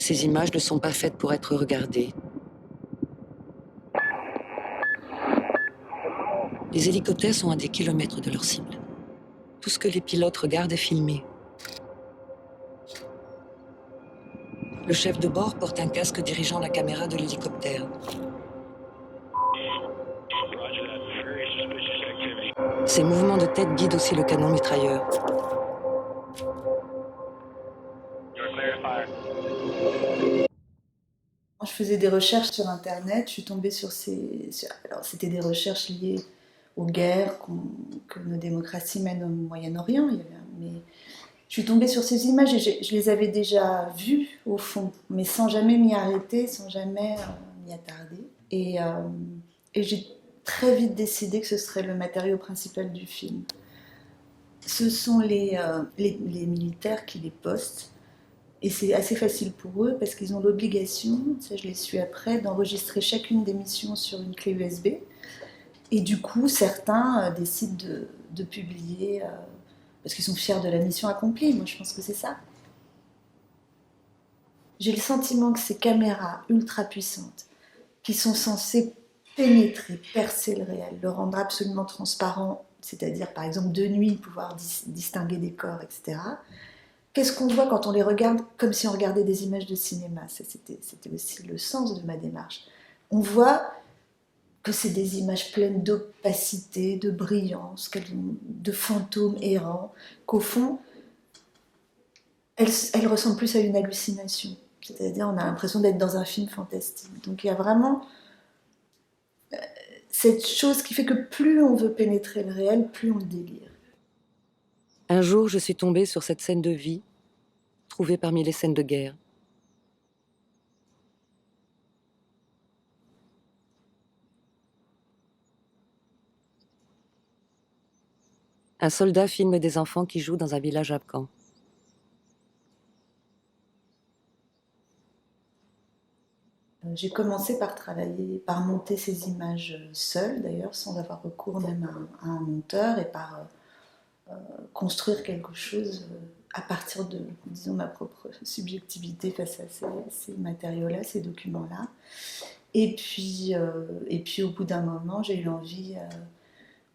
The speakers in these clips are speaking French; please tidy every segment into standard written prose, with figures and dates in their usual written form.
Ces images ne sont pas faites pour être regardées. Les hélicoptères sont à des kilomètres de leur cible. Tout ce que les pilotes regardent est filmé. Le chef de bord porte un casque dirigeant la caméra de l'hélicoptère. Ses mouvements de tête guident aussi le canon mitrailleur. Je faisais des recherches sur Internet, je suis tombée sur alors, c'était des recherches liées aux guerres que nos démocraties mènent au Moyen-Orient, mais je suis tombée sur ces images et je les avais déjà vues au fond, mais sans jamais m'y arrêter, sans jamais m'y attarder. Et j'ai très vite décidé que ce serait le matériau principal du film. Ce sont les militaires qui les postent. Et c'est assez facile pour eux parce qu'ils ont l'obligation, ça je l'ai su après, d'enregistrer chacune des missions sur une clé USB. Et du coup, certains décident de publier parce qu'ils sont fiers de la mission accomplie. Moi, je pense que c'est ça. J'ai le sentiment que ces caméras ultra puissantes, qui sont censées pénétrer, percer le réel, le rendre absolument transparent, c'est-à-dire par exemple de nuit pouvoir distinguer des corps, etc. Qu'est-ce qu'on voit quand on les regarde comme si on regardait des images de cinéma? C'était aussi le sens de ma démarche. On voit que c'est des images pleines d'opacité, de brillance, de fantômes errants, qu'au fond, elles ressemblent plus à une hallucination. C'est-à-dire, on a l'impression d'être dans un film fantastique. Donc il y a vraiment cette chose qui fait que plus on veut pénétrer le réel, plus on le délire. Un jour, je suis tombée sur cette scène de vie, trouvée parmi les scènes de guerre. Un soldat filme des enfants qui jouent dans un village afghan. J'ai commencé par par monter ces images seule d'ailleurs, sans avoir recours même à un monteur, et par construire quelque chose à partir de, disons, ma propre subjectivité face à ces matériaux-là, ces documents-là. Et puis au bout d'un moment, j'ai eu envie,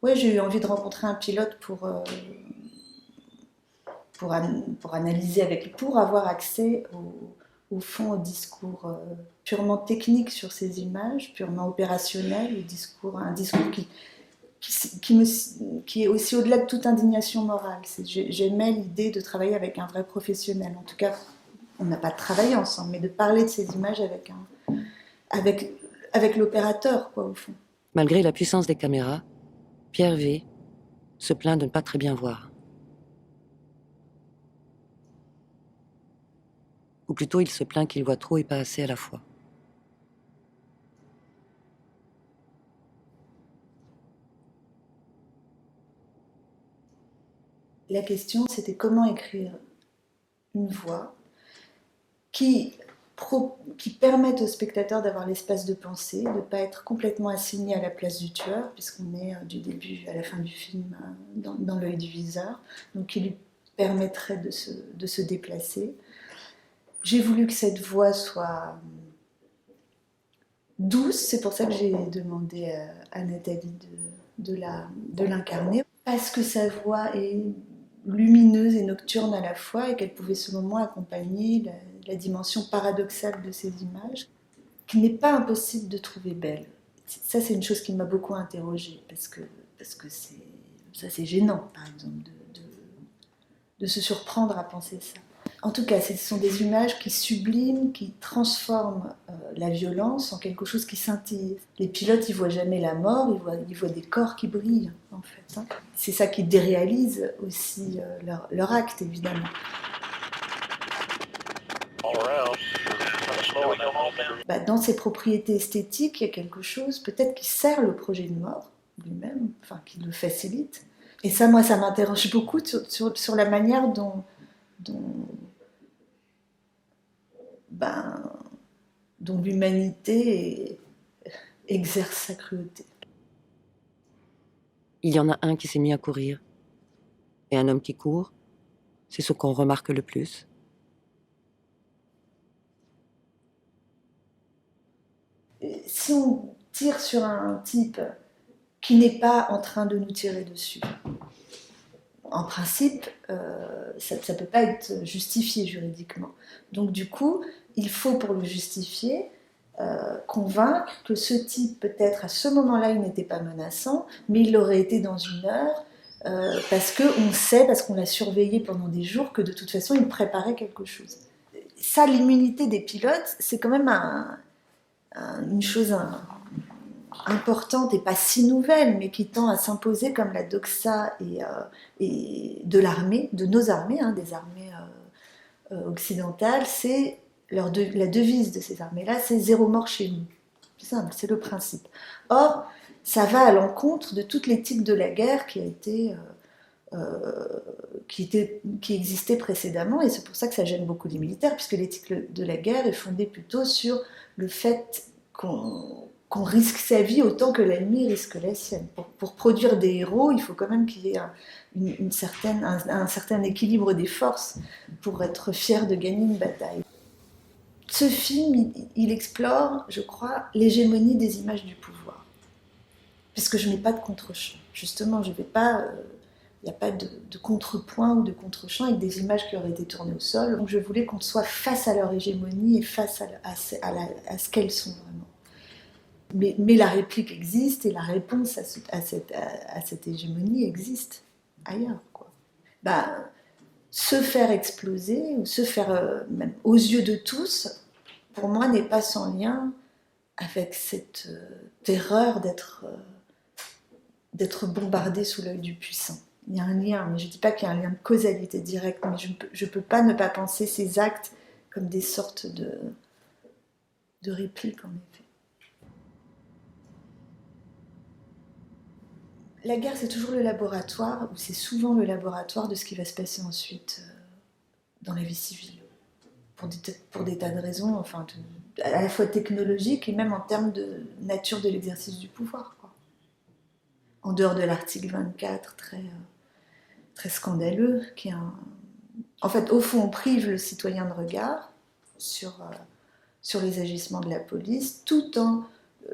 j'ai eu envie de rencontrer un pilote pour analyser pour avoir accès au fond au discours purement technique sur ces images, purement opérationnel, un discours qui est aussi au-delà de toute indignation morale. J'aimais l'idée de travailler avec un vrai professionnel. En tout cas, on n'a pas travaillé ensemble, mais de parler de ces images avec l'opérateur, quoi, au fond. Malgré la puissance des caméras, Pierre V se plaint de ne pas très bien voir. Ou plutôt, il se plaint qu'il voit trop et pas assez à la fois. La question, c'était comment écrire une voix qui permette au spectateur d'avoir l'espace de pensée, de ne pas être complètement assigné à la place du tueur, puisqu'on est du début à la fin du film dans l'œil du viseur, donc qui lui permettrait de se déplacer. J'ai voulu que cette voix soit douce, c'est pour ça que j'ai demandé à Nathalie de l'incarner, parce que sa voix est lumineuse et nocturne à la fois et qu'elle pouvait selon moi accompagner la dimension paradoxale de ces images, qu'il n'est pas impossible de trouver belle. Ça, c'est une chose qui m'a beaucoup interrogée, parce que c'est gênant, par exemple, de se surprendre à penser ça. En tout cas, ce sont des images qui subliment, qui transforment la violence en quelque chose qui scintille. Les pilotes, ils voient jamais la mort, ils voient des corps qui brillent, en fait. Hein. C'est ça qui déréalise aussi leur acte, évidemment. Dans ses propriétés esthétiques, il y a quelque chose peut-être qui sert le projet de mort lui-même, enfin qui le facilite. Et ça, moi, ça m'interroge beaucoup sur la manière dont l'humanité exerce sa cruauté. Il y en a un qui s'est mis à courir. Et un homme qui court, c'est ce qu'on remarque le plus. si on tire sur un type qui n'est pas en train de nous tirer dessus, en principe, ça ne peut pas être justifié juridiquement. Donc du coup, il faut pour le justifier convaincre que ce type, peut-être à ce moment-là, il n'était pas menaçant, mais il l'aurait été dans une heure, parce qu'on sait, parce qu'on l'a surveillé pendant des jours, que de toute façon, il préparait quelque chose. Ça, l'immunité des pilotes, c'est quand même une chose importante et pas si nouvelle, mais qui tend à s'imposer comme la doxa et de l'armée, de nos armées, des armées occidentales. C'est la devise de ces armées-là, c'est zéro mort chez nous. C'est simple, c'est le principe. Or, ça va à l'encontre de toute l'éthique de la guerre qui existait précédemment, et c'est pour ça que ça gêne beaucoup les militaires, puisque l'éthique de la guerre est fondée plutôt sur le fait qu'on risque sa vie autant que l'ennemi risque la sienne. Pour produire des héros, il faut quand même qu'il y ait un certain équilibre des forces pour être fier de gagner une bataille. Ce film, il explore, je crois, l'hégémonie des images du pouvoir. Parce que je ne mets pas de contre-champ. Justement, je vais pas... il n'y a pas de contrepoint ou de contre-champ avec des images qui auraient été tournées au sol. Donc je voulais qu'on soit face à leur hégémonie et face à ce qu'elles sont vraiment. Mais la réplique existe et la réponse à cette hégémonie existe ailleurs, quoi. Se faire exploser, ou se faire, même aux yeux de tous, pour moi, n'est pas sans lien avec cette terreur d'être bombardé sous l'œil du puissant. Il y a un lien, mais je ne dis pas qu'il y a un lien de causalité directe, mais je ne peux pas ne pas penser ces actes comme des sortes de répliques, en effet. La guerre, c'est toujours le laboratoire, ou c'est souvent le laboratoire de ce qui va se passer ensuite dans la vie civile. Pour des tas de raisons, enfin, à la fois technologiques et même en termes de nature de l'exercice du pouvoir, quoi. En dehors de l'article 24, très scandaleux, en fait, au fond, on prive le citoyen de regard sur les agissements de la police, tout en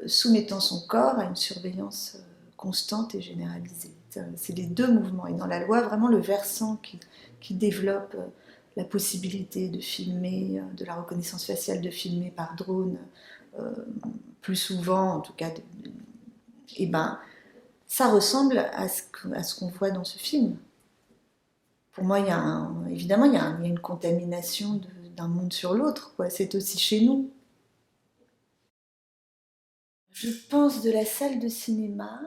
soumettant son corps à une surveillance constante et généralisée. C'est les deux mouvements. Et dans la loi, vraiment le versant qui développe la possibilité de filmer, de la reconnaissance faciale, de filmer par drone, plus souvent, en tout cas, ça ressemble à ce qu'on voit dans ce film. Pour moi, évidemment, il y a une contamination d'un monde sur l'autre, quoi. C'est aussi chez nous. Je pense de la salle de cinéma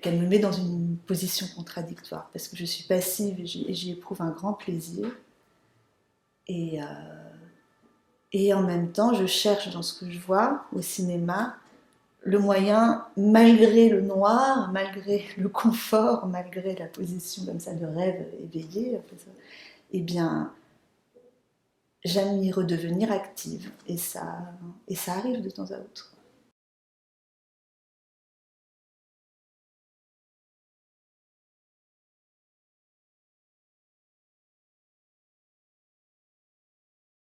qu'elle me met dans une position contradictoire, parce que je suis passive et j'y éprouve un grand plaisir. Et en même temps, je cherche dans ce que je vois au cinéma le moyen, malgré le noir, malgré le confort, malgré la position comme ça de rêve éveillé, eh bien, j'aime y redevenir active. Et ça arrive de temps à autre.